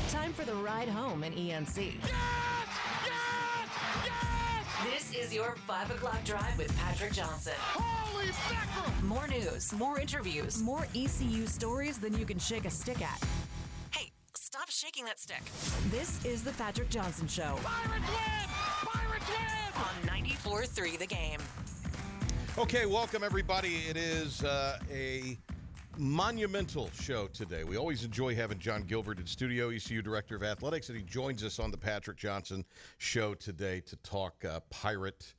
Time for the ride home in ENC. Yes! Yes! Yes! This is your 5 o'clock drive with Patrick Johnson. Holy mackerel! More news, more interviews, more ECU stories than you can shake a stick at. Hey, stop shaking that stick. This is the Patrick Johnson Show. Pirates win! Pirates win! On 94.3 The Game. Okay, welcome everybody. It is a monumental show today. We always enjoy having John Gilbert in studio, ECU Director of Athletics, and he joins us on the Patrick Johnson Show today to talk Pirate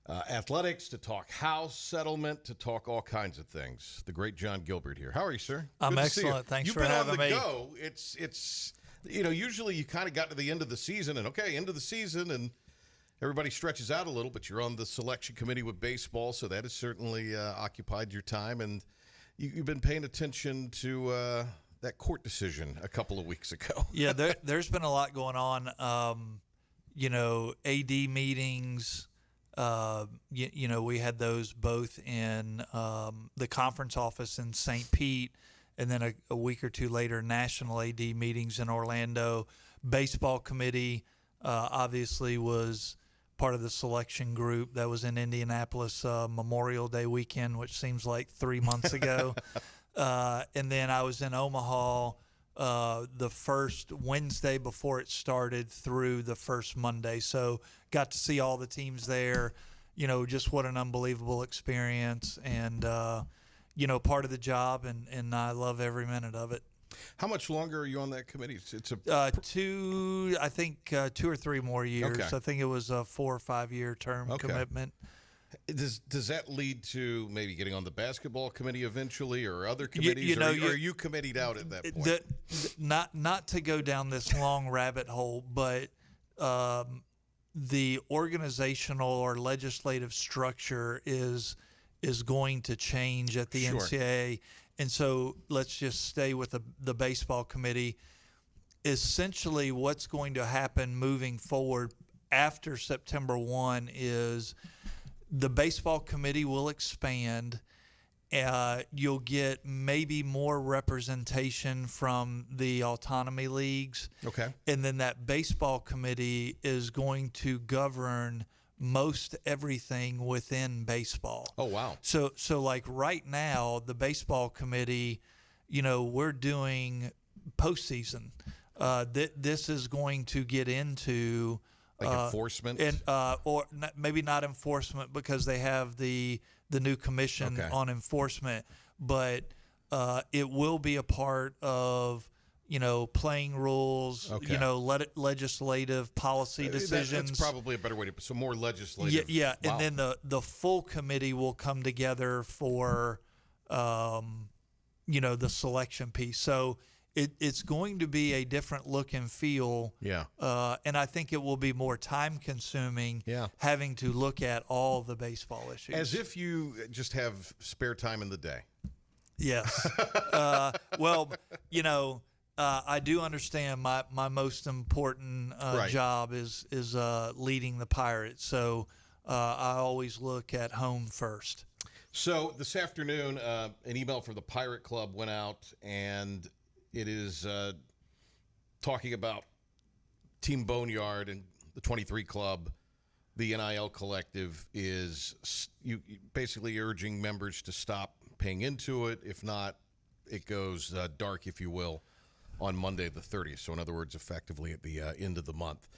athletics, to talk house settlement, to talk all kinds of things. The great John Gilbert here. How are you, sir? I'm excellent. Thanks for having me. You've been on the go. It's usually you kind of got to the end of the season, and end of the season, and everybody stretches out a little, but you're on the selection committee with baseball, so that has certainly occupied your time, and you've been paying attention to that court decision a couple of weeks ago. Yeah, there's been a lot going on. AD meetings. We had those both in the conference office in St. Pete, and then a week or two later, national AD meetings in Orlando. Baseball committee obviously was part of the selection group that was in Indianapolis Memorial Day weekend, which seems like 3 months ago. And then I was in Omaha the first Wednesday before it started through the first Monday. So got to see all the teams there. Just what an unbelievable experience, and part of the job, and I love every minute of it. How much longer are you on that committee? It's two or three more years. Okay. I think it was a 4 or 5 year term commitment. Does that lead to maybe getting on the basketball committee eventually, or other committees? Are you committeed out at that point? Not to go down this long rabbit hole, but the organizational or legislative structure is going to change at the NCCA. And so let's just stay with the baseball committee. Essentially, what's going to happen moving forward after September 1 is the baseball committee will expand. You'll get maybe more representation from the autonomy leagues. Okay. And then that baseball committee is going to govern most everything within baseball. Oh, wow. So like right now, the baseball committee, we're doing postseason. This is going to get into enforcement, and maybe not enforcement, because they have the new commission on enforcement, but it will be a part of playing rules, legislative policy decisions. That's probably a better way to put it. So more legislative. Yeah. Wow. And then the full committee will come together for, the selection piece. So it's going to be a different look and feel. Yeah. And I think it will be more time consuming having to look at all the baseball issues. As if you just have spare time in the day. Yes. I do understand my most important job is leading the Pirates. So I always look at home first. So this afternoon, an email from the Pirate Club went out, and it is talking about Team Boneyard and the 23 Club. The NIL collective is basically urging members to stop paying into it. If not, it goes dark, if you will, on Monday the 30th. So in other words, effectively at the end of the month.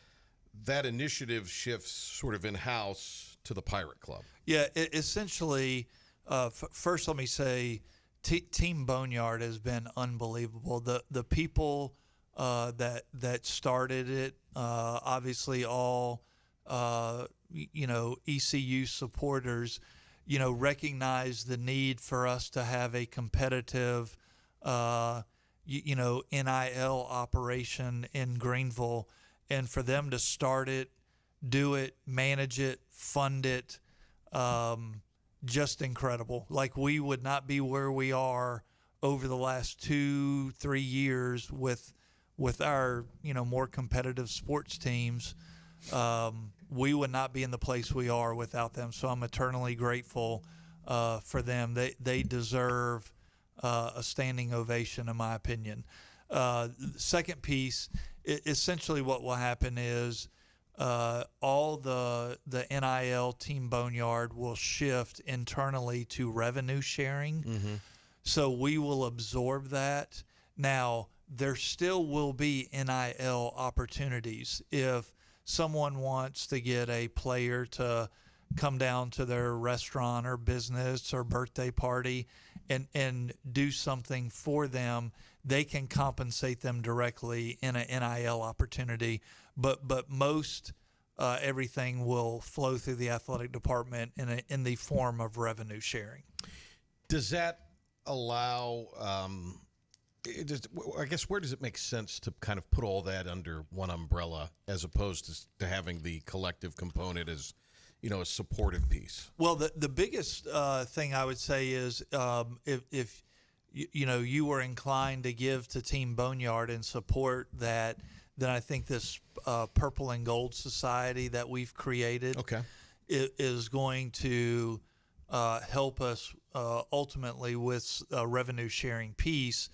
That initiative shifts sort of in-house to the Pirate Club. Yeah, essentially, first let me say Team Boneyard has been unbelievable. The people that started it, obviously all ECU supporters, recognize the need for us to have a competitive NIL operation in Greenville, and for them to start it, do it, manage it, fund it, just incredible. Like, we would not be where we are over the last 2-3 years with our, more competitive sports teams. We would not be in the place we are without them. So I'm eternally grateful for them. They deserve a standing ovation, in my opinion. The second piece, essentially what will happen is all the NIL Team Boneyard will shift internally to revenue sharing. Mm-hmm. So we will absorb that. Now, there still will be NIL opportunities. If someone wants to get a player to come down to their restaurant or business or birthday party and do something for them, they can compensate them directly in an NIL opportunity. But most everything will flow through the athletic department in the form of revenue sharing. Does that allow? I guess where does it make sense to kind of put all that under one umbrella as opposed to having the collective component as, a supportive piece? Well, the biggest thing I would say is if you were inclined to give to Team Boneyard and support that, then I think this Purple and Gold Society that we've created is going to help us ultimately with a revenue sharing piece.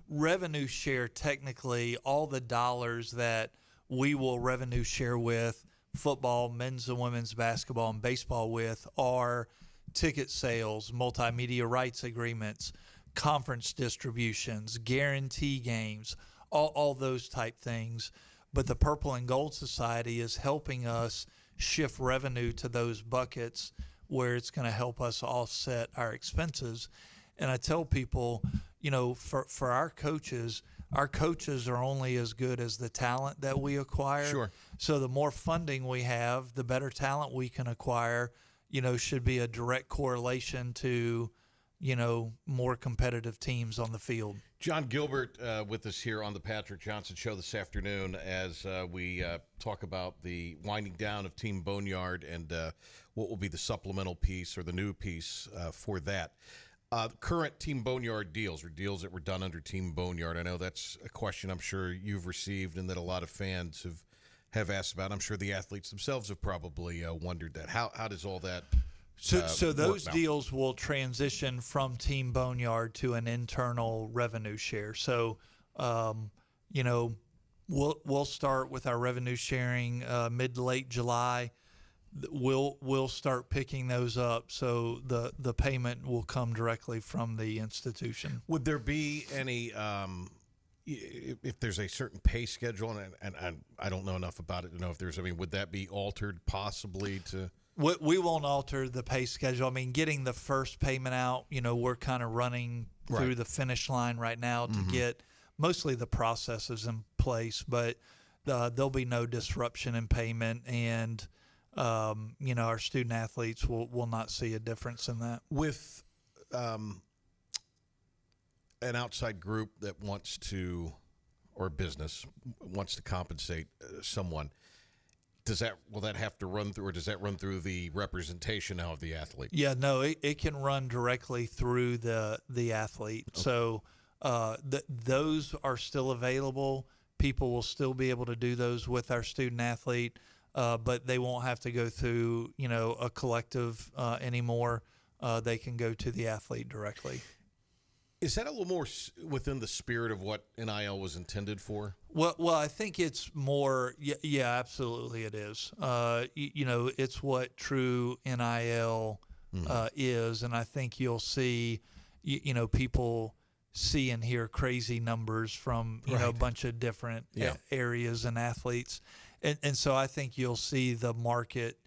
Revenue share, technically, all the dollars that we will revenue share with football, men's and women's basketball, and baseball with are ticket sales, multimedia rights agreements, conference distributions, guarantee games, all those type things. But the Purple and Gold Society is helping us shift revenue to those buckets where it's going to help us offset our expenses. And I tell people, for our coaches are only as good as the talent that we acquire. Sure. So the more funding we have, the better talent we can acquire, should be a direct correlation to, more competitive teams on the field. John Gilbert with us here on the Patrick Johnson Show this afternoon as we talk about the winding down of Team Boneyard and what will be the supplemental piece or the new piece for that. Current Team Boneyard deals or deals that were done under Team Boneyard. I know that's a question I'm sure you've received and that a lot of fans have asked about. I'm sure the athletes themselves have probably wondered that. How does all that So those deals will transition from Team Boneyard to an internal revenue share. So, we'll start with our revenue sharing mid to late July. We'll start picking those up, so the payment will come directly from the institution. Would there be any if there's a certain pay schedule, and I don't know enough about it to know if there's, would that be altered possibly to? We won't alter the pay schedule. Getting the first payment out, we're kind of running through the finish line right now to get mostly the processes in place, but there'll be no disruption in payment, and our student athletes will not see a difference in that. With an outside group that wants to, or a business wants to compensate someone, will that have to run through, or does that run through the representation now of the athlete? Yeah, no, it can run directly through the athlete. Okay. So those are still available. People will still be able to do those with our student athlete, but they won't have to go through, a collective anymore. They can go to the athlete directly. Is that a little more within the spirit of what NIL was intended for? Well, I think it's more. Yeah, absolutely, it is. It's what true NIL is, and I think you'll see, people see and hear crazy numbers from a bunch of different areas and athletes, and so I think you'll see the market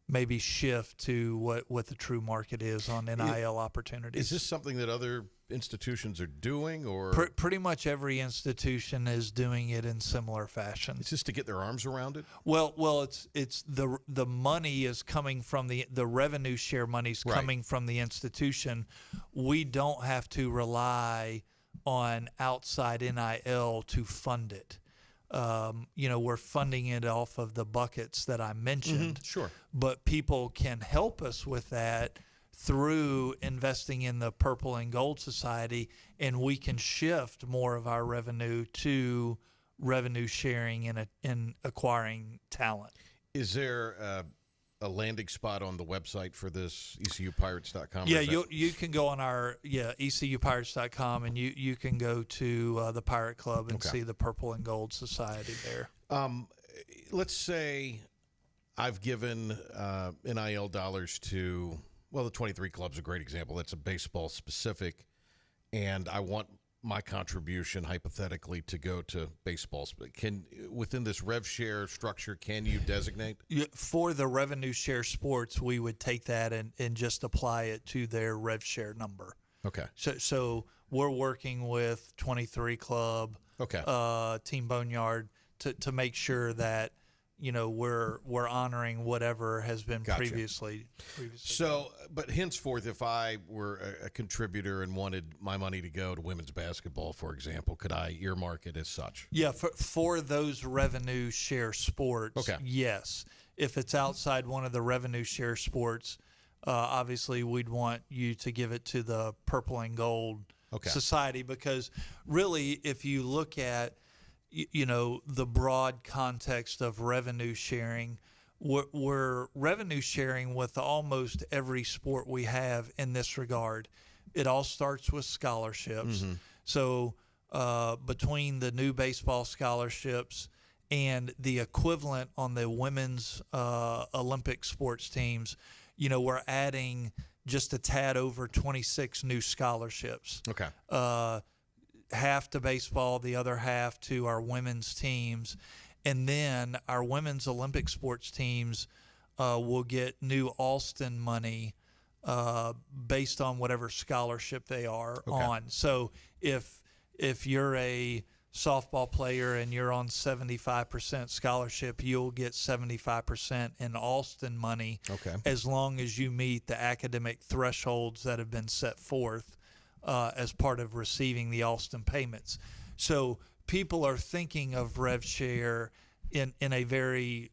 maybe shift to what the true market is on NIL opportunities. Is this something that other institutions are doing, or pretty much every institution is doing it in similar fashion? It's just to get their arms around it. Well, it's the money is coming from the revenue share money's coming from the institution. We don't have to rely on outside NIL to fund it. We're funding it off of the buckets that I mentioned. Sure. But people can help us with that through investing in the Purple and Gold Society, and we can shift more of our revenue to revenue sharing and acquiring talent. Is there a landing spot on the website for this, ECUPirates.com? Yeah, you can go on our ECUPirates.com, and you can go to the Pirate Club and see the Purple and Gold Society there. Let's say I've given NIL dollars to, well, the 23 Club's a great example. That's a baseball specific, and I want my contribution hypothetically to go to baseball. Can, within this rev share structure, can you designate? For the revenue share sports, we would take that and just apply it to their rev share number. Okay. So we're working with 23 Club, Team Boneyard to make sure that we're honoring whatever has been previously. So, but henceforth, if I were a contributor and wanted my money to go to women's basketball, for example, could I earmark it as such? Yeah, for those revenue share sports, yes. If it's outside one of the revenue share sports, obviously we'd want you to give it to the Purple and Gold Society, because really, if you look at the broad context of revenue sharing, we're revenue sharing with almost every sport we have in this regard. It all starts with scholarships. Mm-hmm. So between the new baseball scholarships and the equivalent on the women's Olympic sports teams, we're adding just a tad over 26 new scholarships. Okay. Half to baseball, the other half to our women's teams. And then our women's Olympic sports teams will get new Alston money based on whatever scholarship they are on. So if you're a softball player and you're on 75% scholarship, you'll get 75% in Alston money as long as you meet the academic thresholds that have been set forth as part of receiving the Alston payments. So people are thinking of rev share in a very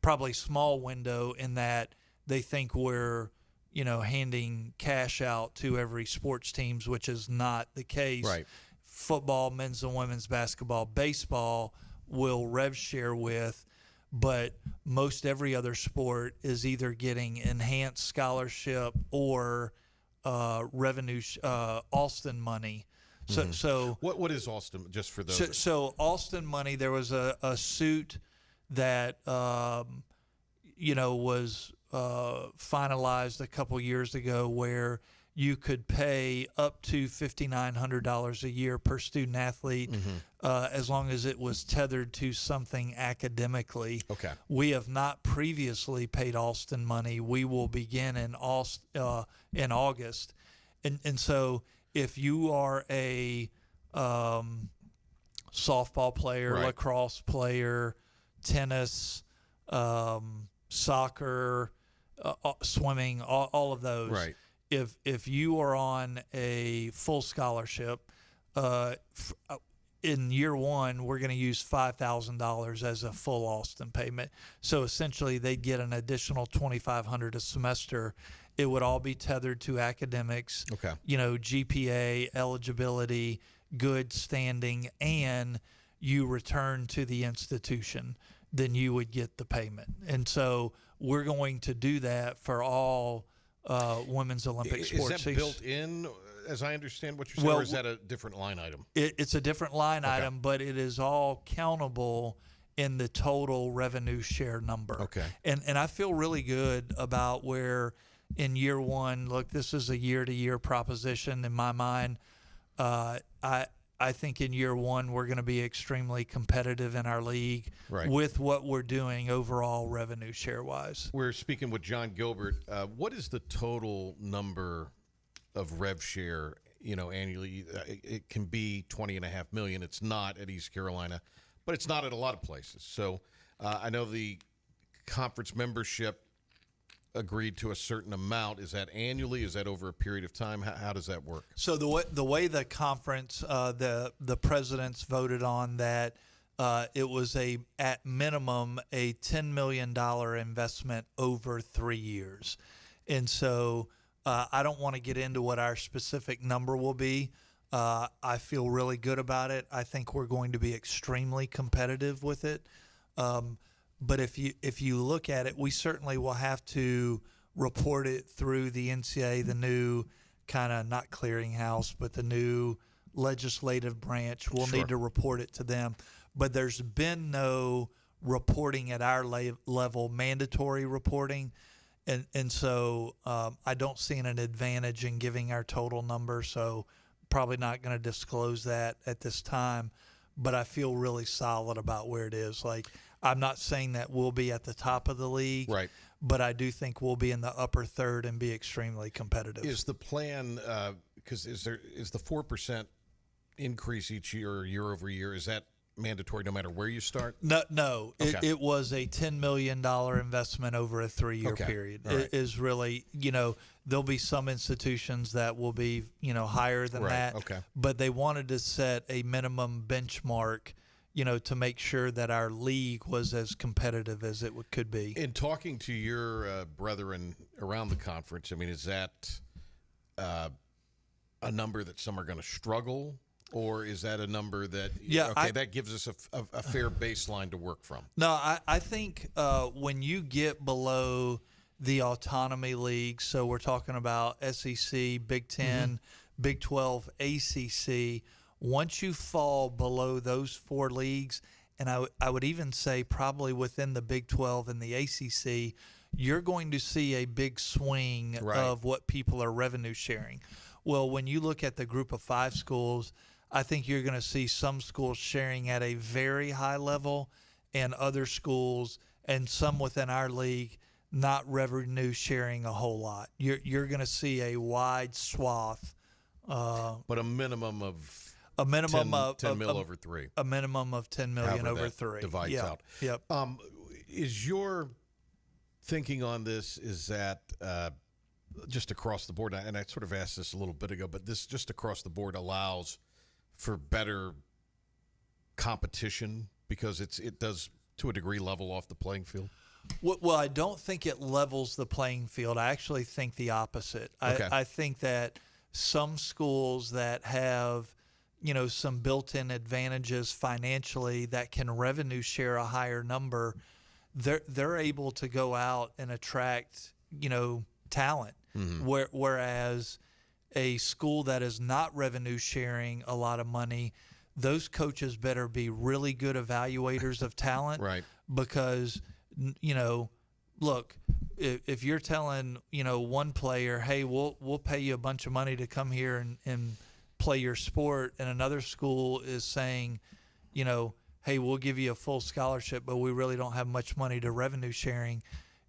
probably small window, in that they think we're handing cash out to every sports teams, which is not the case. Right. Football, men's and women's basketball, baseball will rev share with, but most every other sport is either getting enhanced scholarship or revenue Alston money. So what is Alston, just for those? So Alston money, there was a suit that was finalized a couple years ago where you could pay up to $5,900 a year per student athlete, as long as it was tethered to something academically. Okay. We have not previously paid Alston money. We will begin in August, and so if you are a softball player, lacrosse player, tennis, soccer, swimming, all of those. Right. If you are on a full scholarship, in year one, we're going to use $5,000 as a full Alston payment. So essentially, they'd get an additional $2,500 a semester. It would all be tethered to academics, GPA, eligibility, good standing, and you return to the institution, then you would get the payment. And so we're going to do that for all women's Olympic sports. Is that built in, as I understand what you're saying, or is that a different line item? It's a different line item, but it is all countable in the total revenue share number. Okay. And I feel really good about where in year one, look, this is a year-to-year proposition in my mind. I think in year one we're going to be extremely competitive in our league with what we're doing overall revenue share-wise. We're speaking with John Gilbert. What is the total number of rev share, annually? It can be $20.5 million. It's not at East Carolina, but it's not at a lot of places. So I know the conference membership agreed to a certain amount. Is that annually? Is that over a period of time? How does that work? So the way the conference, the presidents voted on that, it was at minimum a $10 million investment over 3 years. And so I don't want to get into what our specific number will be. I feel really good about it. I think we're going to be extremely competitive with it. But if you look at it, we certainly will have to report it through the NCCA, the new kind of not clearinghouse, but the new legislative branch. We'll need to report it to them. But there's been no reporting at our level, mandatory reporting. And so I don't see an advantage in giving our total number, so probably not going to disclose that at this time. But I feel really solid about where it is. Like, I'm not saying that we'll be at the top of the league, right? But I do think we'll be in the upper third and be extremely competitive. Is the plan, because is the 4% increase each year or year over year, is that mandatory no matter where you start? No. Okay. It was a $10 million investment over a 3-year period. Right. It is really, there'll be some institutions that will be, higher than that. Okay. But they wanted to set a minimum benchmark, to make sure that our league was as competitive as it could be. In talking to your brethren around the conference, I mean, is that a number that some are going to struggle? Or is that a number that, that gives us a fair baseline to work from? No, I think when you get below the autonomy leagues, so we're talking about SEC, Big Ten, Big 12, ACC, once you fall below those 4 leagues, and I would even say probably within the Big 12 and the ACC, you're going to see a big swing of what people are revenue sharing. Well, when you look at the group of 5 schools, I think you're going to see some schools sharing at a very high level and other schools and some within our league not revenue sharing a whole lot. You're going to see a wide swath. But a minimum of 10 mil over 3. A minimum of 10 million over 3. Divides out. Yep. Is your thinking on this is that just across the board, and I sort of asked this a little bit ago, but this just across the board allows for better competition because it does to a degree level off the playing field? Well, I don't think it levels the playing field. I actually think the opposite. Okay. I think that some schools that have, some built-in advantages financially that can revenue share a higher number, they're able to go out and attract, talent. Whereas a school that is not revenue sharing a lot of money, those coaches better be really good evaluators of talent. Right. Because, look, if you're telling, one player, hey, we'll pay you a bunch of money to come here and play your sport, and another school is saying, hey, we'll give you a full scholarship, but we really don't have much money to revenue sharing,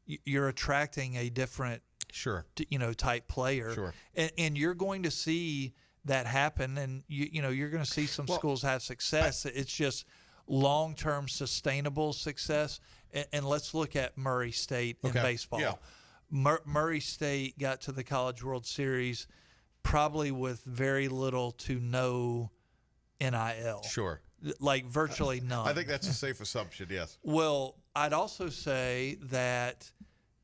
you're attracting a different type player. Sure. And you're going to see that happen, and you're going to see some schools have success. It's just long-term sustainable success. And let's look at Murray State in baseball. Yeah. Murray State got to the College World Series probably with very little to no NIL. Sure. Like virtually none. I think that's a safe assumption, yes. Well, I'd also say that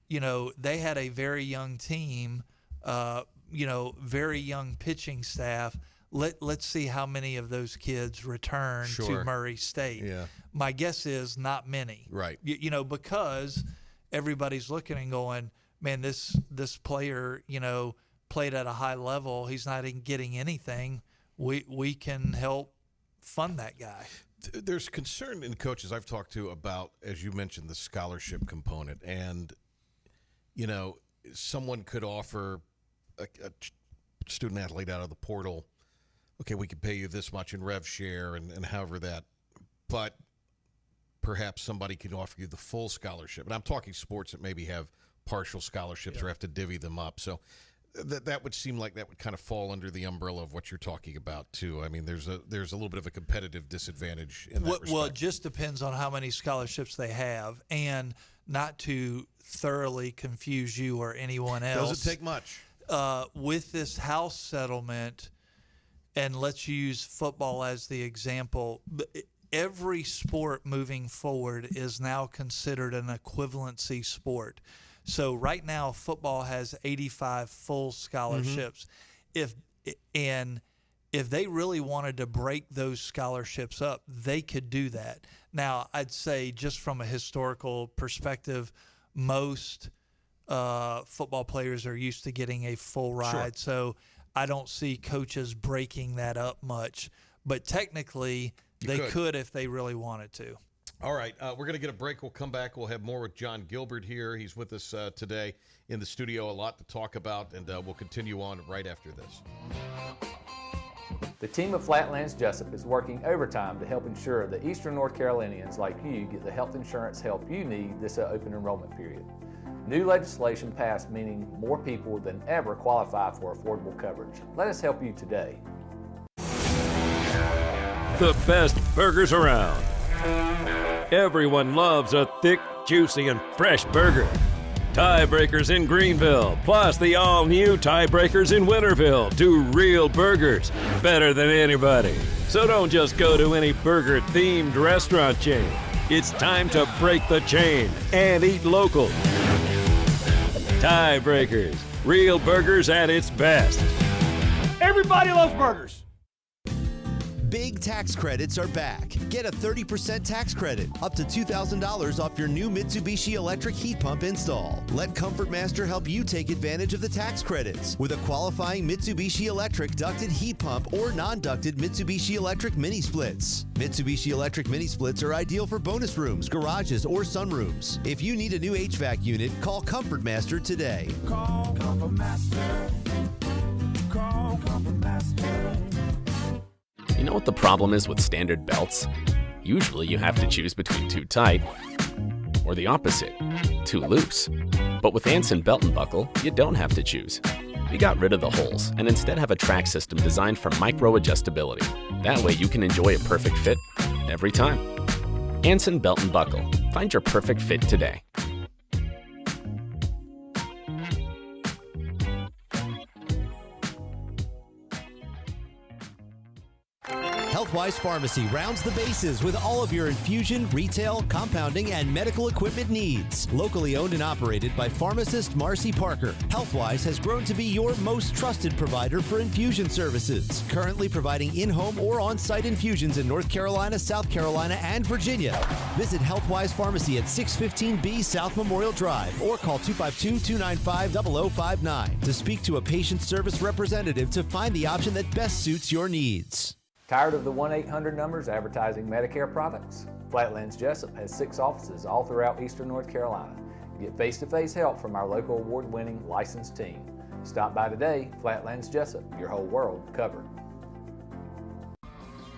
they had a very young team, very young pitching staff. Let's see how many of those kids return to Murray State. Yeah. My guess is not many. Right. Because everybody's looking and going, man, this player, played at a high level. He's not even getting anything. We can help fund that guy. There's concern in coaches I've talked to about, as you mentioned, the scholarship component. And someone could offer a student athlete out of the portal, okay, we could pay you this much in rev share and however that, but perhaps somebody can offer you the full scholarship. And I'm talking sports that maybe have partial scholarships or have to divvy them up. So that would seem like that would kind of fall under the umbrella of what you're talking about too. I mean, there's a little bit of a competitive disadvantage in that respect. Well, it just depends on how many scholarships they have, and not to thoroughly confuse you or anyone else. Doesn't take much. With this House settlement, and let's use football as the example, every sport moving forward is now considered an equivalency sport. So right now, football has 85 full scholarships. And if they really wanted to break those scholarships up, they could do that. Now, I'd say just from a historical perspective, most football players are used to getting a full ride. Sure. So I don't see coaches breaking that up much. But technically, they could if they really wanted to. All right, we're going to get a break. We'll come back. We'll have more with John Gilbert here. He's with us today in the studio. A lot to talk about, and we'll continue on right after this. The team of Flatlands Jessup is working overtime to help ensure that Eastern North Carolinians like you get the health insurance help you need this open enrollment period. New legislation passed meaning more people than ever qualify for affordable coverage. Let us help you today. The best burgers around. Everyone loves a thick, juicy, and fresh burger. Tiebreakers in Greenville, plus the all-new Tiebreakers in Winterville. Do real burgers better than anybody. So don't just go to any burger-themed restaurant chain. It's time to break the chain and eat local. Tiebreakers, real burgers at its best. Everybody loves burgers. Big tax credits are back. Get a 30% tax credit, up to $2,000 off your new Mitsubishi electric heat pump install. Let Comfort Master help you take advantage of the tax credits with a qualifying Mitsubishi electric ducted heat pump or non-ducted Mitsubishi electric mini splits. Mitsubishi electric mini splits are ideal for bonus rooms, garages, or sunrooms. If you need a new HVAC unit, call Comfort Master today. Call Comfort Master. Call Comfort Master. You know what the problem is with standard belts? Usually you have to choose between too tight or the opposite, too loose. But with Anson Belt and Buckle, you don't have to choose. We got rid of the holes and instead have a track system designed for micro adjustability. That way you can enjoy a perfect fit every time. Anson Belt and Buckle. Find your perfect fit today. Healthwise Pharmacy rounds the bases with all of your infusion, retail, compounding, and medical equipment needs. Locally owned and operated by pharmacist Marcy Parker, Healthwise has grown to be your most trusted provider for infusion services. Currently providing in-home or on-site infusions in North Carolina, South Carolina, and Virginia. Visit Healthwise Pharmacy at 615B South Memorial Drive or call 252-295-0059 to speak to a patient service representative to find the option that best suits your needs. Tired of the 1-800 numbers advertising Medicare products? Flatlands Jessup has 6 offices all throughout Eastern North Carolina. Get face-to-face help from our local award-winning licensed team. Stop by today. Flatlands Jessup, your whole world covered.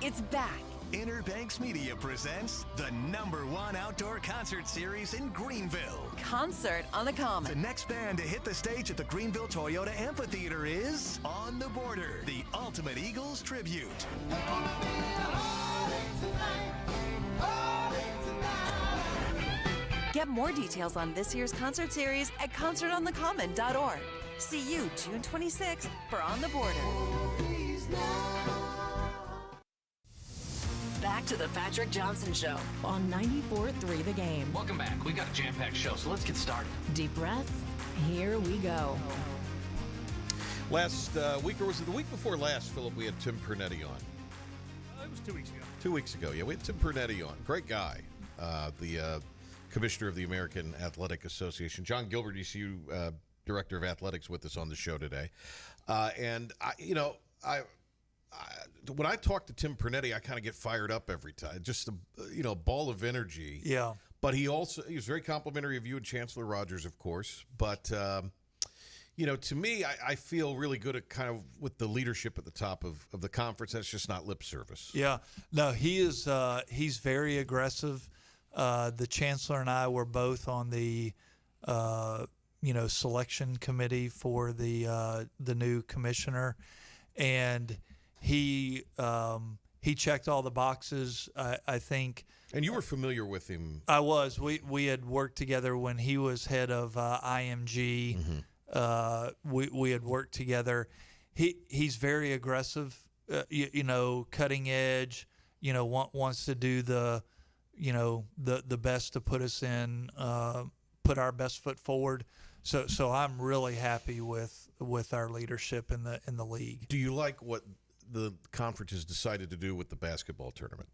It's back. Inner Banks Media presents the #1 outdoor concert series in Greenville. Concert on the Common. The next band to hit the stage at the Greenville Toyota Amphitheater is On the Border, the ultimate Eagles tribute. Get more details on this year's concert series at concertonthecommon.org. See you June 26th for On the Border. Back to the Patrick Johnson Show on 94.3 The Game. Welcome back. We got a jam-packed show, so let's get started. Deep breath. Here we go. Last week, or was it the week before last, Philip, we had Tim Pernetti on. It was 2 weeks ago. 2 weeks ago, yeah. We had Tim Pernetti on. Great guy. The commissioner of the American Athletic Association. John Gilbert, ECU director of athletics, with us on the show today. And, when I talk to Tim Pernetti, I kind of get fired up every time. Just a ball of energy. Yeah. But he was very complimentary of you and Chancellor Rogers, of course. But to me, I feel really good at kind of with the leadership at the top of the conference. That's just not lip service. Yeah. No, he is. He's very aggressive. The Chancellor and I were both on the selection committee for the new commissioner, and he checked all the boxes. I think. And you were familiar with him. I was. We had worked together when he was head of IMG. Mm-hmm. We had worked together. He's very aggressive. Cutting edge. Wants to do the best to put us in, put our best foot forward. So I'm really happy with our leadership in the league. Do you like what the conference has decided to do with the basketball tournament?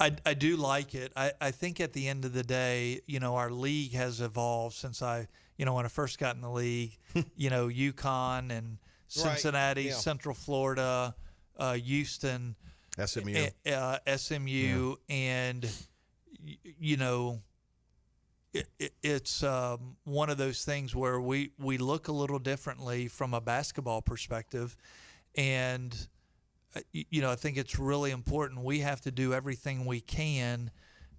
I do like it. I think at the end of the day, our league has evolved since when I first got in the league, UConn and Cincinnati, Yeah. Central Florida, Houston, SMU. SMU, and it's one of those things where we look a little differently from a basketball perspective, and I think it's really important. We have to do everything we can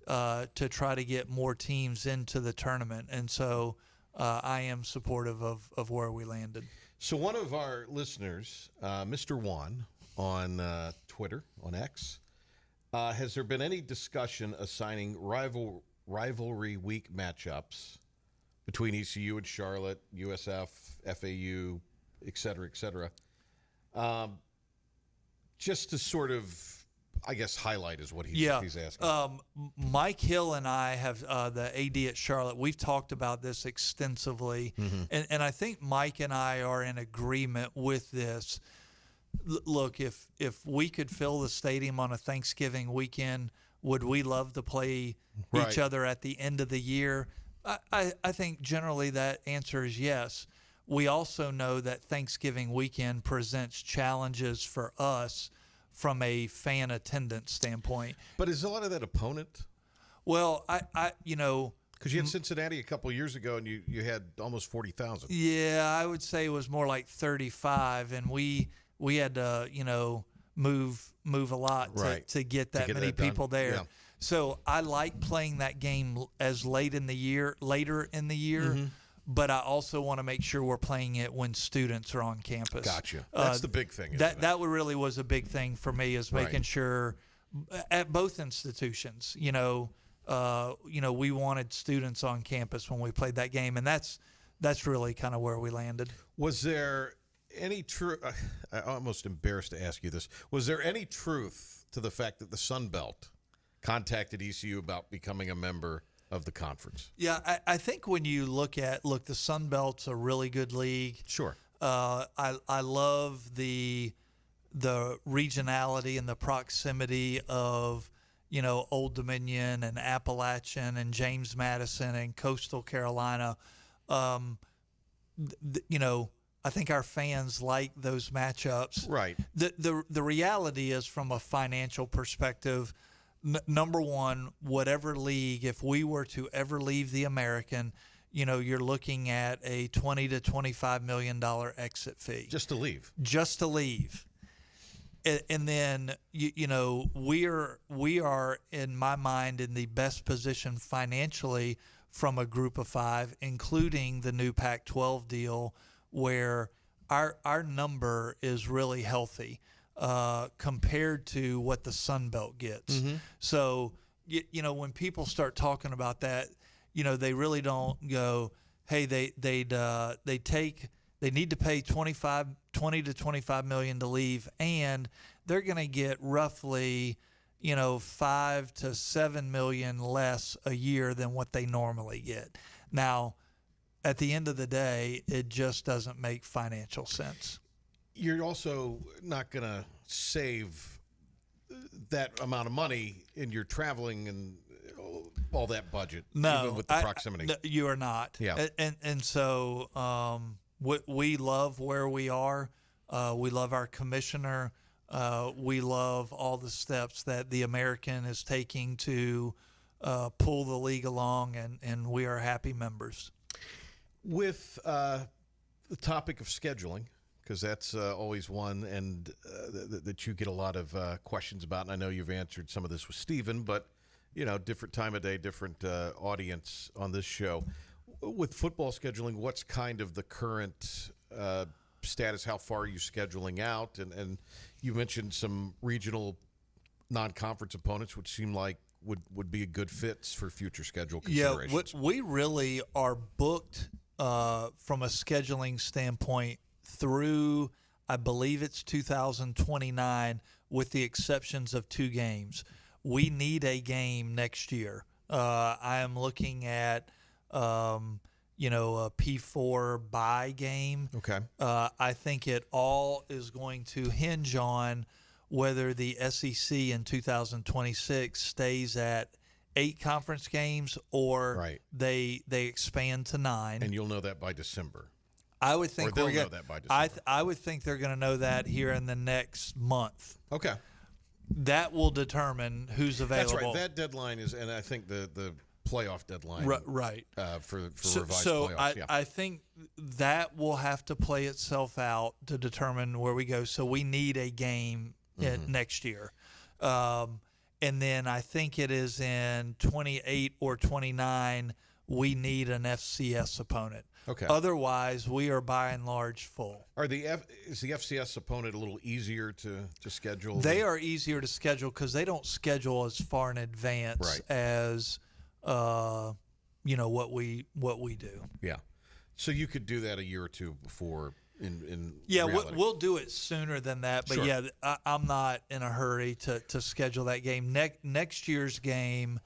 to try to get more teams into the tournament, and so I am supportive of where we landed. So one of our listeners, Mr. Juan, on Twitter, on X, has there been any discussion assigning rivalry week matchups between ECU and Charlotte, USF, FAU, et cetera, just to sort of, I guess, highlight is what he's asking. Mike Hill and I have the AD at Charlotte. We've talked about this extensively, and I think Mike and I are in agreement with this. Look, if we could fill the stadium on a Thanksgiving weekend, would we love to play each other at the end of the year? I think generally that answer is yes. We also know that Thanksgiving weekend presents challenges for us from a fan attendance standpoint. But is a lot of that opponent? Well, because you had Cincinnati a couple of years ago and you had almost 40,000. Yeah, I would say it was more like 35, and we had to move a lot to get that many people there. Yeah. So I like playing that game as later in the year. But I also want to make sure we're playing it when students are on campus. Gotcha. That's the big thing. That really was a big thing for me, is making sure at both institutions, we wanted students on campus when we played that game, and that's really kind of where we landed. Was there any truth? I'm almost embarrassed to ask you this. Was there any truth to the fact that the Sun Belt contacted ECU about becoming a member of the conference? Yeah, I think when you look, the Sun Belt's a really good league. Sure. I love the regionality and the proximity of, Old Dominion and Appalachian and James Madison and Coastal Carolina. I think our fans like those matchups. Right. The reality is, from a financial perspective, number one, whatever league, if we were to ever leave the American, you're looking at a $20 to $25 million exit fee. Just to leave. And then, we are, in my mind, in the best position financially from a group of five, including the new Pac-12 deal, where our number is really healthy compared to what the Sun Belt gets. So, when people start talking about that, they really don't go, hey, they need to pay $20 to $25 million to leave, and they're going to get roughly, $5 to $7 million less a year than what they normally get. Now, at the end of the day, it just doesn't make financial sense. You're also not going to save that amount of money in your traveling and all that budget. No, even with the proximity. No, you are not. Yeah. And so we love where we are. We love our commissioner. We love all the steps that the American is taking to pull the league along, and we are happy members. With the topic of scheduling, because that's always one and that you get a lot of questions about, and I know you've answered some of this with Stephen, but, different time of day, different audience on this show. With football scheduling, what's kind of the current status? How far are you scheduling out? And you mentioned some regional non-conference opponents, which seem like would be a good fits for future schedule considerations. Yeah, we really are booked from a scheduling standpoint through, I believe it's 2029, with the exceptions of 2 games. We need a game next year. I am looking at, a P4 bye game. Okay. I think it all is going to hinge on whether the SEC in 2026 stays at 8 conference games or they expand to 9. And you'll know that by December. I would think they'll know that by December. I would think they're going to know that here in the next month. Okay. That will determine who's available. That's right. That deadline is, and I think the playoff deadline, right? For revised so playoffs. I think that will have to play itself out to determine where we go. So we need a game next year, and then I think it is in 28 or 29. We need an FCS opponent. Okay. Otherwise, we are by and large full. Is the FCS opponent a little easier to schedule? They are easier to schedule because they don't schedule as far in advance as what we do. Yeah. So you could do that a year or two before. In reality. We'll do it sooner than that. But sure. I'm not in a hurry to schedule that game. Next year's game.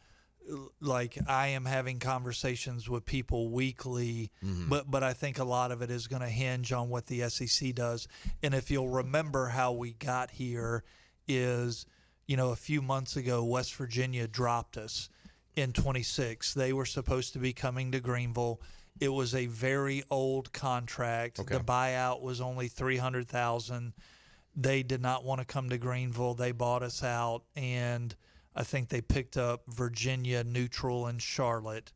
Like I am having conversations with people weekly, but I think a lot of it is going to hinge on what the SEC does. And if you'll remember how we got here is, a few months ago, West Virginia dropped us in 26. They were supposed to be coming to Greenville. It was a very old contract. Okay. The buyout was only $300,000. They did not want to come to Greenville. They bought us out, and I think they picked up Virginia, Neutral, and Charlotte.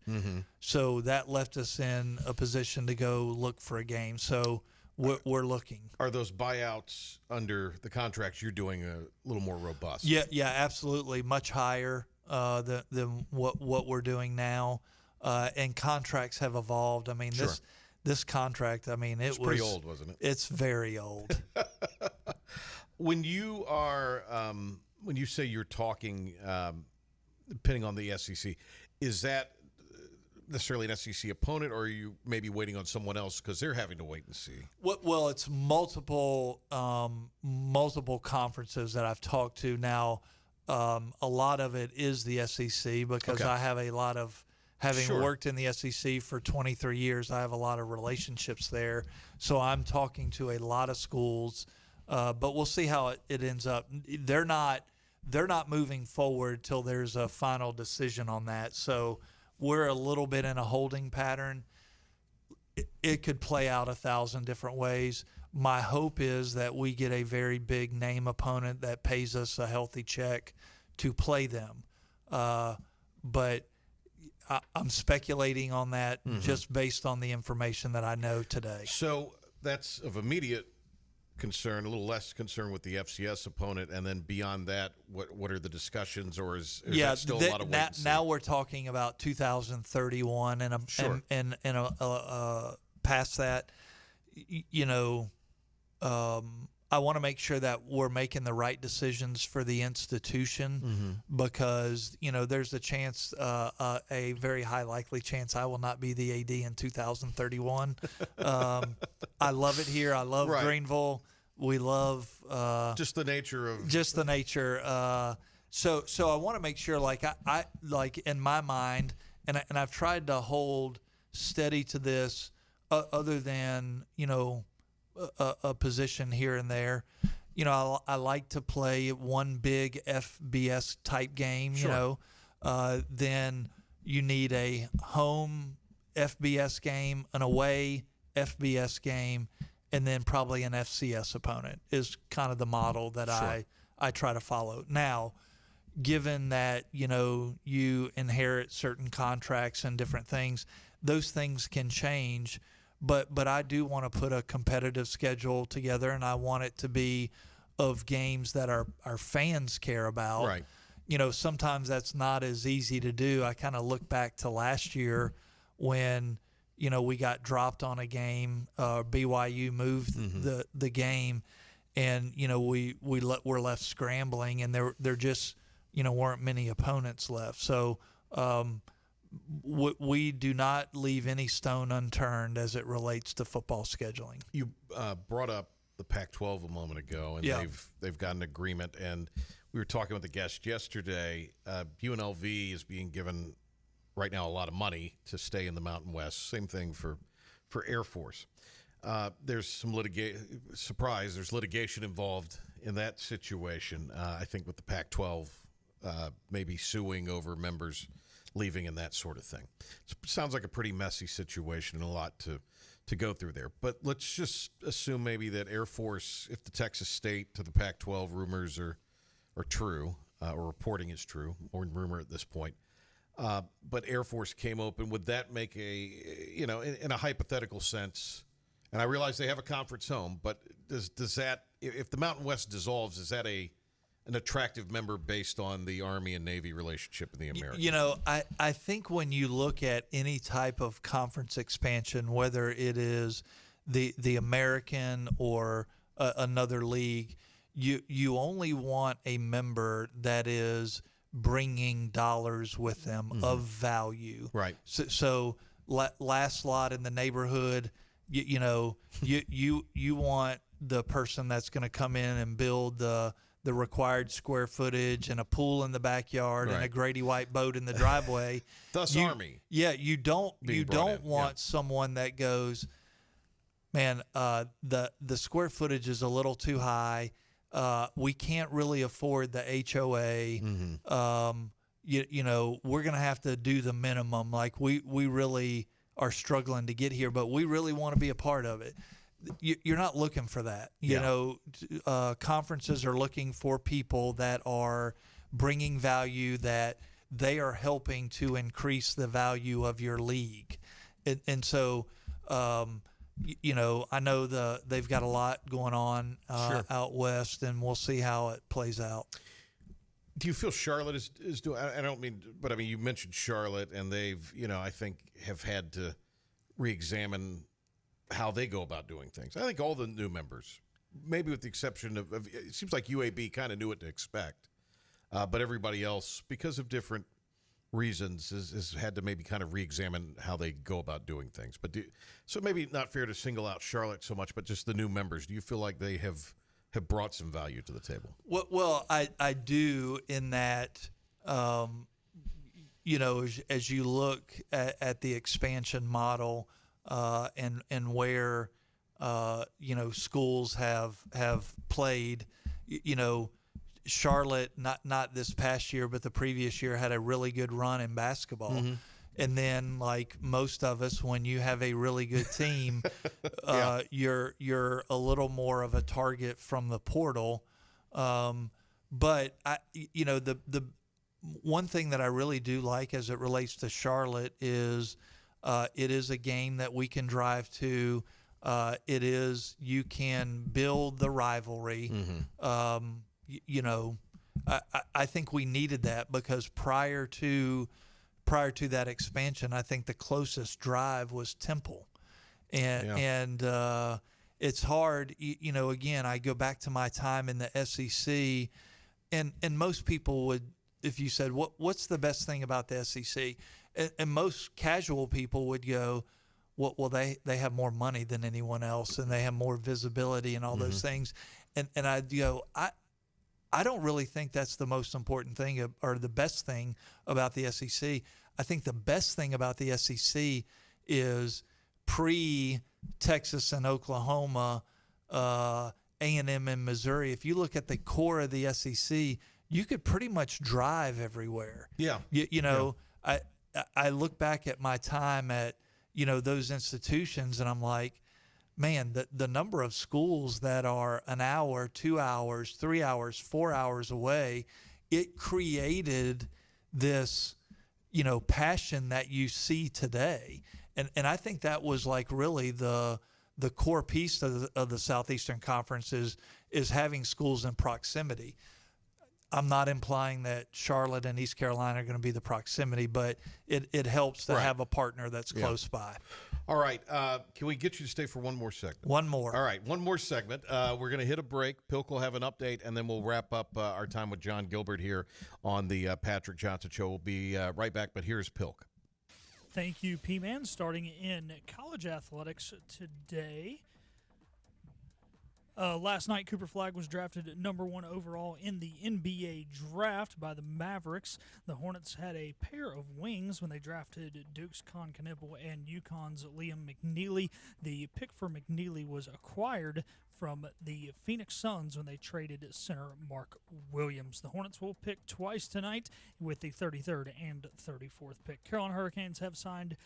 So that left us in a position to go look for a game. So we're looking. Are those buyouts under the contracts you're doing a little more robust? Yeah, absolutely. Much higher than what we're doing now. And contracts have evolved. I mean, this contract, it's pretty old, wasn't it? It's very old. When you are when you say you're talking, depending on the SEC, is that necessarily an SEC opponent, or are you maybe waiting on someone else because they're having to wait and see? Well, it's multiple conferences that I've talked to now. A lot of it is the SEC because I have a lot of, having worked in the SEC for 23 years, I have a lot of relationships there. So I'm talking to a lot of schools, but we'll see how it ends up. They're not moving forward till there's a final decision on that. So we're a little bit in a holding pattern. It could play out 1,000 different ways. My hope is that we get a very big name opponent that pays us a healthy check to play them. But I'm speculating on that just based on the information that I know today. So that's of immediate concern, a little less concern with the FCS opponent, and then beyond that, what are the discussions, or is that still a lot of wait and see? Now we're talking about 2031 and past that. I want to make sure that we're making the right decisions for the institution because there's a chance, a very high likely chance, I will not be the AD in 2031. I love it here. I love Greenville. We love just the nature. So I want to make sure, like I like in my mind, and I've tried to hold steady to this, other than a position here and there. I like to play one big FBS type game. Then you need a home FBS game, an away FBS game, and then probably an FCS opponent is kind of the model that I try to follow. Now, given that you inherit certain contracts and different things, those things can change. But I do want to put a competitive schedule together, and I want it to be of games that our fans care about. Right. Sometimes that's not as easy to do. I kind of look back to last year when we got dropped on a game. BYU moved the game, and we're left scrambling, and there just weren't many opponents left. So. We do not leave any stone unturned as it relates to football scheduling. You brought up the Pac-12 a moment ago, and they've got an agreement. And we were talking with the guest yesterday. UNLV is being given right now a lot of money to stay in the Mountain West. Same thing for Air Force. There's some surprise, there's litigation involved in that situation. I think with the Pac-12 maybe suing over members leaving and that sort of thing. It sounds like a pretty messy situation and a lot to go through there. But let's just assume maybe that Air Force, if the Texas State to the Pac-12 rumors are true, or reporting is true, or rumor at this point, but Air Force came open, would that make in a hypothetical sense, and I realize they have a conference home, but does that, if the Mountain West dissolves, is that an attractive member based on the Army and Navy relationship in the Americas? I think when you look at any type of conference expansion, whether it is the American or another league, you only want a member that is bringing dollars with them of value. Right. So last lot in the neighborhood, you want the person that's going to come in and build the required square footage and a pool in the backyard and a Grady White boat in the driveway. Thus Army. Yeah, you don't want someone that goes, man, the square footage is a little too high. We can't really afford the HOA. We're going to have to do the minimum. Like we really are struggling to get here, but we really want to be a part of it. You're not looking for that. Conferences are looking for people that are bringing value, that they are helping to increase the value of your league. And so, I know they've got a lot going on out west, and we'll see how it plays out. Do you feel Charlotte is doing? I don't mean, but I mean, you mentioned Charlotte, and they've, I think have had to re-examine how they go about doing things. I think all the new members, maybe with the exception of it seems like UAB kind of knew what to expect, but everybody else, because of different reasons, has had to maybe kind of re-examine how they go about doing things. But so maybe not fair to single out Charlotte so much, but just the new members. Do you feel like they have brought some value to the table? Well, I do, in that, as you look at the expansion model, and where schools have played, Charlotte, not this past year, but the previous year, had a really good run in basketball. And then, like most of us, when you have a really good team, you're a little more of a target from the portal. But the one thing that I really do like as it relates to Charlotte is it is a game that we can drive to. You can build the rivalry. I think we needed that, because prior to that expansion, I think the closest drive was Temple, and it's hard. Again, I go back to my time in the SEC, and most people would, if you said what's the best thing about the SEC, and most casual people would go, well, they have more money than anyone else, and they have more visibility and all those things, and I'd go, I don't really think that's the most important thing or the best thing about the SEC. I think the best thing about the SEC is pre-Texas and Oklahoma, A&M and Missouri. If you look at the core of the SEC, you could pretty much drive everywhere. Yeah. I look back at my time at, those institutions, and I'm like, man, the number of schools that are an hour, 2 hours, 3 hours, 4 hours away, it created this, passion that you see today. And I think that was like really the core piece of the Southeastern Conference is having schools in proximity. I'm not implying that Charlotte and East Carolina are going to be the proximity, but it helps to have a partner that's close by. All right. Can we get you to stay for one more segment? One more. All right. One more segment. We're going to hit a break. Pilk will have an update, and then we'll wrap up our time with John Gilbert here on the Patrick Johnson Show. We'll be right back, but here's Pilk. Thank you, P-Man. Starting in college athletics today, Last night, Cooper Flagg was drafted at number 1 overall in the NBA draft by the Mavericks. The Hornets had a pair of wings when they drafted Duke's Con Knipple and UConn's Liam McNeely. The pick for McNeely was acquired from the Phoenix Suns when they traded center Mark Williams. The Hornets will pick twice tonight with the 33rd and 34th pick. Carolina Hurricanes have signed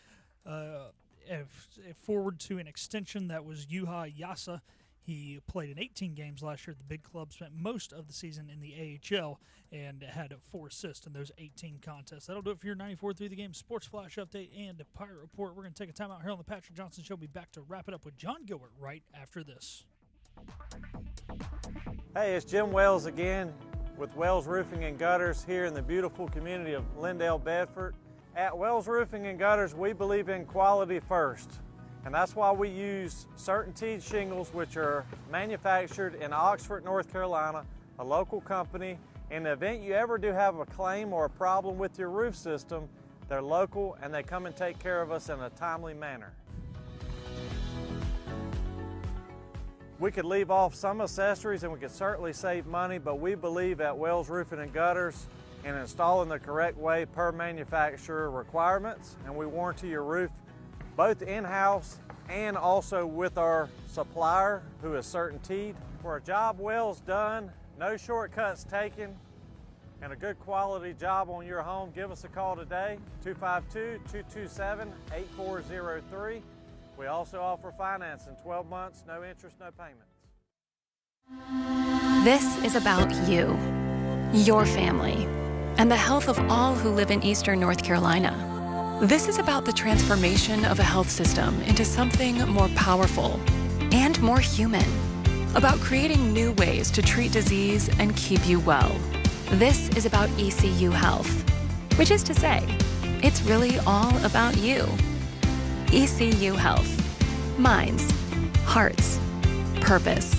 forward to an extension. That was Yuha Yasa. He played in 18 games last year at the big club, spent most of the season in the AHL, and had 4 assists in those 18 contests. That'll do it for your 94.3 The Game Sports Flash Update and Pirate Report. We're going to take a time out here on the Patrick Johnson Show. We'll be back to wrap it up with John Gilbert right after this. Hey, it's Jim Wells again with Wells Roofing and Gutters here in the beautiful community of Lindale, Bedford. At Wells Roofing and Gutters, we believe in quality first. And that's why we use CertainTeed shingles, which are manufactured in Oxford, North Carolina, a local company. In the event you ever do have a claim or a problem with your roof system, they're local and they come and take care of us in a timely manner. We could leave off some accessories and we could certainly save money, but we believe at Wells Roofing and Gutters in installing the correct way per manufacturer requirements, and we warranty your roof both in-house and also with our supplier, who is CertainTeed. For a job Wells done, no shortcuts taken, and a good quality job on your home, give us a call today, 252-227-8403. We also offer financing, 12 months, no interest, no payments. This is about you, your family, and the health of all who live in Eastern North Carolina. This is about the transformation of a health system into something more powerful and more human. About creating new ways to treat disease and keep you well. This is about ECU Health, which is to say, it's really all about you. ECU Health. Minds, hearts, purpose.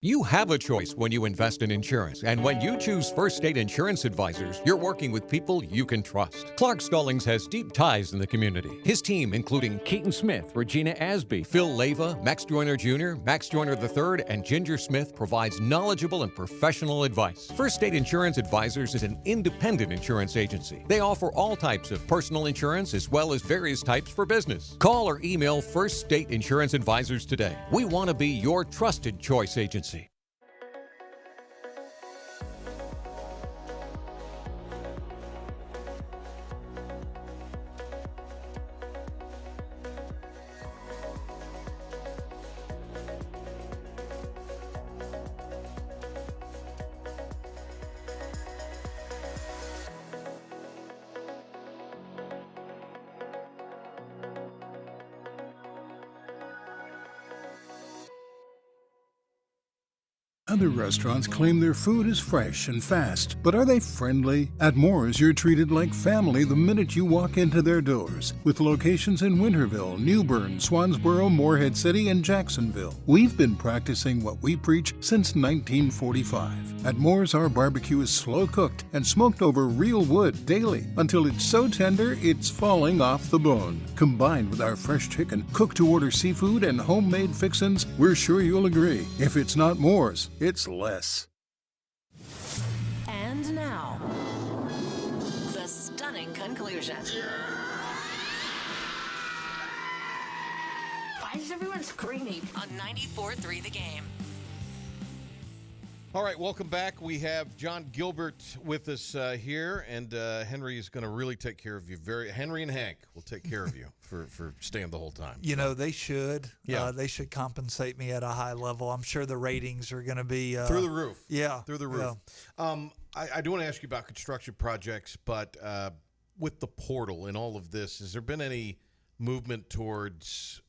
You have a choice when you invest in insurance, and when you choose First State Insurance Advisors, you're working with people you can trust. Clark Stallings has deep ties in the community. His team, including Keaton Smith, Regina Asby, Phil Leyva, Max Joyner Jr., Max Joyner III, and Ginger Smith, provides knowledgeable and professional advice. First State Insurance Advisors is an independent insurance agency. They offer all types of personal insurance as well as various types for business. Call or email First State Insurance Advisors today. We want to be your trusted choice agency. Other restaurants claim their food is fresh and fast, but are they friendly? At Moore's, you're treated like family the minute you walk into their doors. With locations in Winterville, New Bern, Swansboro, Morehead City, and Jacksonville. We've been practicing what we preach since 1945. At Moore's, our barbecue is slow cooked and smoked over real wood daily until it's so tender it's falling off the bone. Combined with our fresh chicken, cooked-to-order seafood, and homemade fixins, we're sure you'll agree. If it's not Moore's, it's less. And now, the stunning conclusion. Why is everyone screaming? On 94.3 The Game. All right, welcome back. We have John Gilbert with us here, and Henry is going to really take care of you. Henry and Hank will take care of you for staying the whole time. You know, they should. Yeah. They should compensate me at a high level. I'm sure the ratings are going to be through the roof. Yeah, through the roof. Yeah. I do want to ask you about construction projects, but with the portal and all of this, has there been any movement towards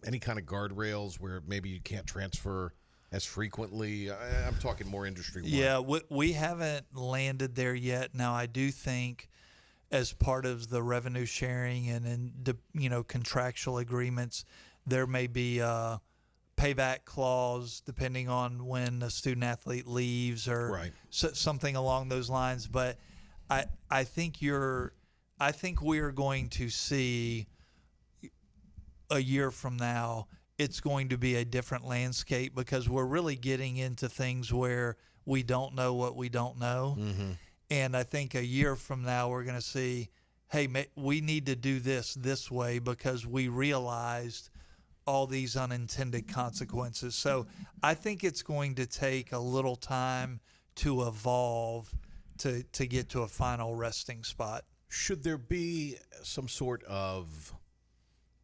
any kind of guardrails where maybe you can't transfer as frequently? I'm talking more industry-wide. Yeah, we haven't landed there yet. Now, I do think as part of the revenue sharing and in the, contractual agreements, there may be a payback clause depending on when a student athlete leaves or something along those lines. But I think we are going to see a year from now it's going to be a different landscape because we're really getting into things where we don't know what we don't know. Mm-hmm. And I think a year from now we're going to see, hey, we need to do this way because we realized all these unintended consequences. So I think it's going to take a little time to evolve to get to a final resting spot. Should there be some sort of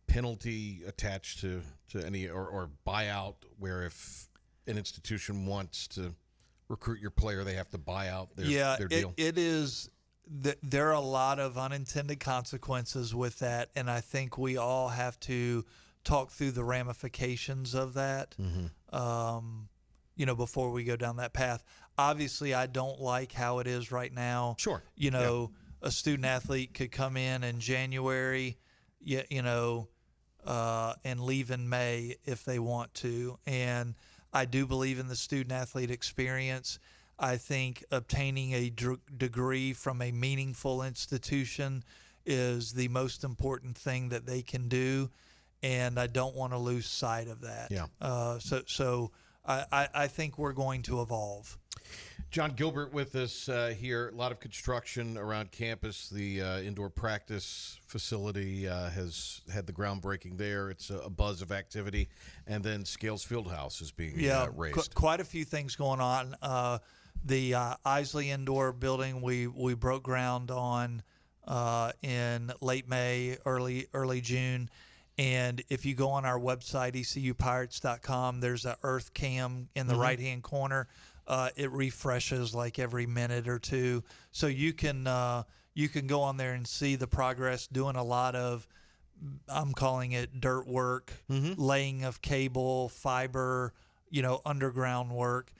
penalty attached to any or buyout where if an institution wants to recruit your player, they have to buy out their deal? It is. There are a lot of unintended consequences with that, and I think we all have to talk through the ramifications of that, before we go down that path. Obviously, I don't like how it is right now. Sure. A student athlete could come in January, and leave in May if they want to. And I do believe in the student athlete experience. I think obtaining a degree from a meaningful institution is the most important thing that they can do, and I don't want to lose sight of that. Yeah. So I think we're going to evolve. John Gilbert with us here. A lot of construction around campus. The indoor practice facility has had the groundbreaking there. It's a buzz of activity. And then Scales Fieldhouse is being raised. Quite a few things going on. The Isley Indoor Building we broke ground on in late May, early June. And if you go on our website, ecupirates.com, there's a Earth Cam in the right-hand corner. It refreshes like every minute or two. So you can go on there and see the progress, doing a lot of, I'm calling it dirt work, laying of cable, fiber, underground work.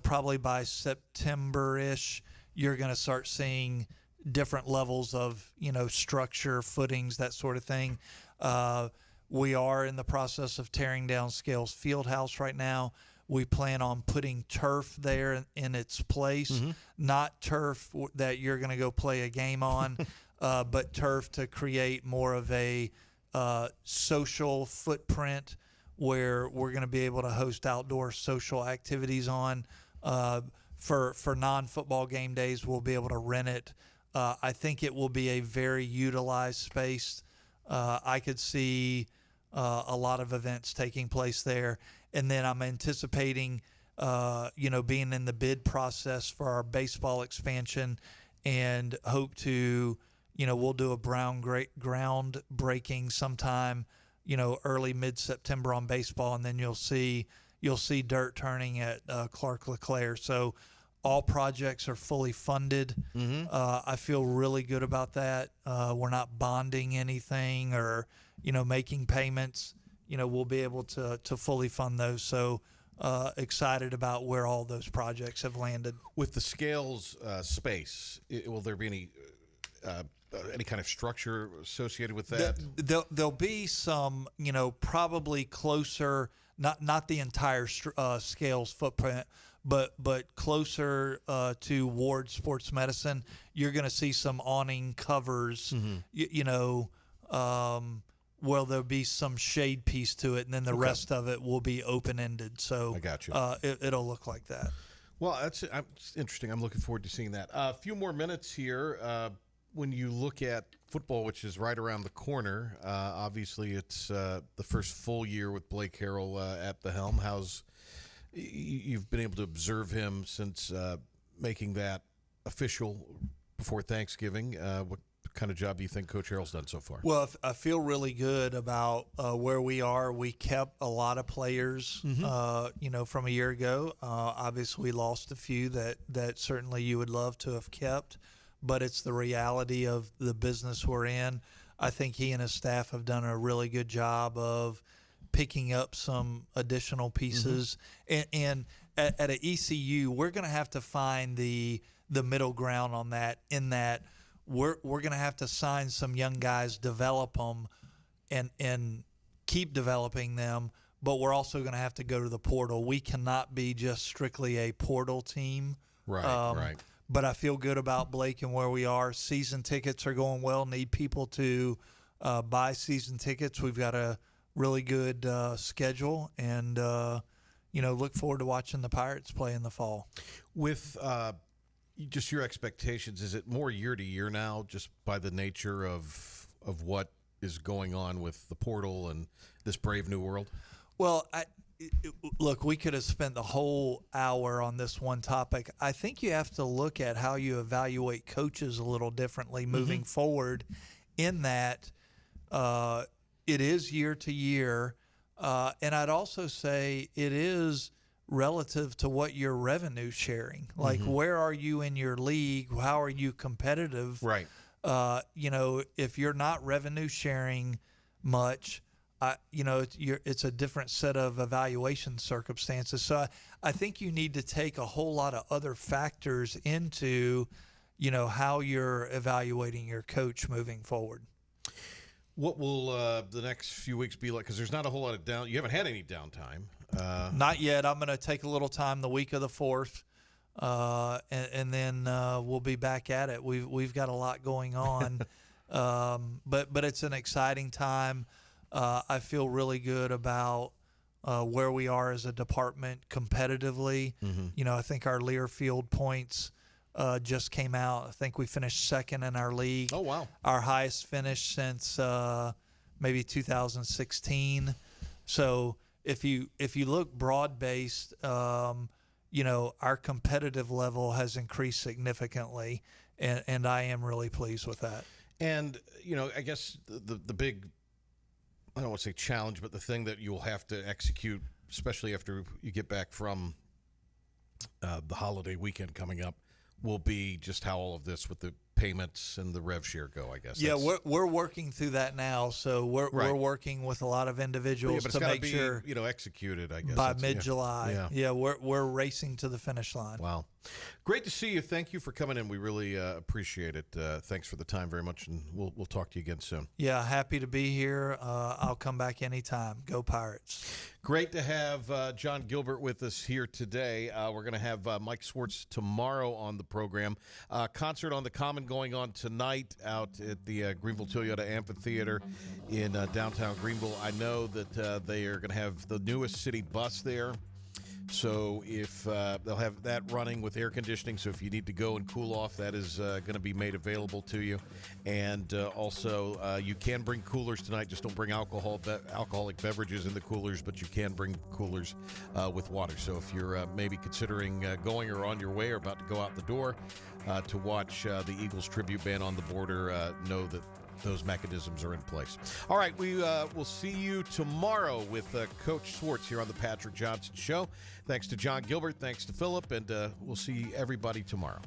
Probably by September-ish, you're going to start seeing different levels of, structure, footings, that sort of thing. We are in the process of tearing down Scales Fieldhouse right now. We plan on putting turf there in its place, not turf that you're going to go play a game on, but turf to create more of a social footprint where we're going to be able to host outdoor social activities on. For non-football game days, we'll be able to rent it. I think it will be a very utilized space. I could see a lot of events taking place there. And then I'm anticipating, being in the bid process for our baseball expansion and hope to, we'll do a groundbreaking sometime, early mid-September on baseball, and then you'll see dirt turning at Clark LeClaire. So all projects are fully funded. I feel really good about that. We're not bonding anything or, making payments. We'll be able to fully fund those. So excited about where all those projects have landed. With the Scales space, will there be any kind of structure associated with that? There'll be some, probably closer, not the entire Scales footprint, but closer to Ward Sports Medicine. You're going to see some awning covers, well, there'll be some shade piece to it, and then the rest of it will be open-ended. So I got you. It'll look like that. Well, that's interesting. I'm looking forward to seeing that. A few more minutes here. When you look at football, which is right around the corner, obviously it's the first full year with Blake Harrell at the helm. You've been able to observe him since making that official before Thanksgiving. What kind of job do you think Coach Harrell's done so far? Well, I feel really good about where we are. We kept a lot of players, from a year ago. Obviously, we lost a few that certainly you would love to have kept, but it's the reality of the business we're in. I think he and his staff have done a really good job of picking up some additional pieces. And at an ECU, we're going to have to find the middle ground on that, in that we're going to have to sign some young guys, develop them, and keep developing them, but we're also going to have to go to the portal. We cannot be just strictly a portal team. Right. But I feel good about Blake and where we are. Season tickets are going well. Need people to buy season tickets. We've got a really good schedule, and look forward to watching the Pirates play in the fall. With just your expectations, is it more year to year now, just by the nature of what is going on with the portal and this brave new world? Well, look, we could have spent the whole hour on this one topic. I think you have to look at how you evaluate coaches a little differently moving forward, in that it is year to year. And I'd also say it is relative to what you're revenue sharing. Like, where are you in your league? How are you competitive? Right. If you're not revenue sharing much, it's a different set of evaluation circumstances. So I think you need to take a whole lot of other factors into, how you're evaluating your coach moving forward. What will the next few weeks be like? Because there's not a whole lot of you haven't had any downtime. Not yet. I'm going to take a little time the week of the 4th, and then we'll be back at it. We've got a lot going on, but it's an exciting time. I feel really good about where we are as a department competitively. I think our Learfield points just came out. I think we finished second in our league. Oh, wow. Our highest finish since maybe 2016. So if you look broad-based, our competitive level has increased significantly, and I am really pleased with that. And, I guess the big, I don't want to say challenge, but the thing that you'll have to execute, especially after you get back from the holiday weekend coming up, will be just how all of this with the payments and the rev share go, I guess. Yeah, we're working through that now. So we're working with a lot of individuals to make sure, executed, I guess, by mid-July. Yeah, we're racing to the finish line. Wow. Great to see you. Thank you for coming in. We really appreciate it. Thanks for the time very much, and we'll talk to you again soon. Yeah, happy to be here. I'll come back anytime. Go Pirates. Great to have John Gilbert with us here today. We're going to have Mike Swartz tomorrow on the program. Concert on the Common going on tonight out at the Greenville Toyota Amphitheater in downtown Greenville. I know that they are going to have the newest city bus there. So if they'll have that running with air conditioning, so if you need to go and cool off, that is going to be made available to you. And also, you can bring coolers tonight. Just don't bring alcoholic beverages in the coolers, but you can bring coolers with water. So if you're maybe considering going or on your way or about to go out the door to watch the Eagles tribute band on the border, know that those mechanisms are in place. All right, we will see you tomorrow with Coach Swartz here on the Patrick Johnson Show. Thanks to John Gilbert. Thanks to Philip. And we'll see everybody tomorrow.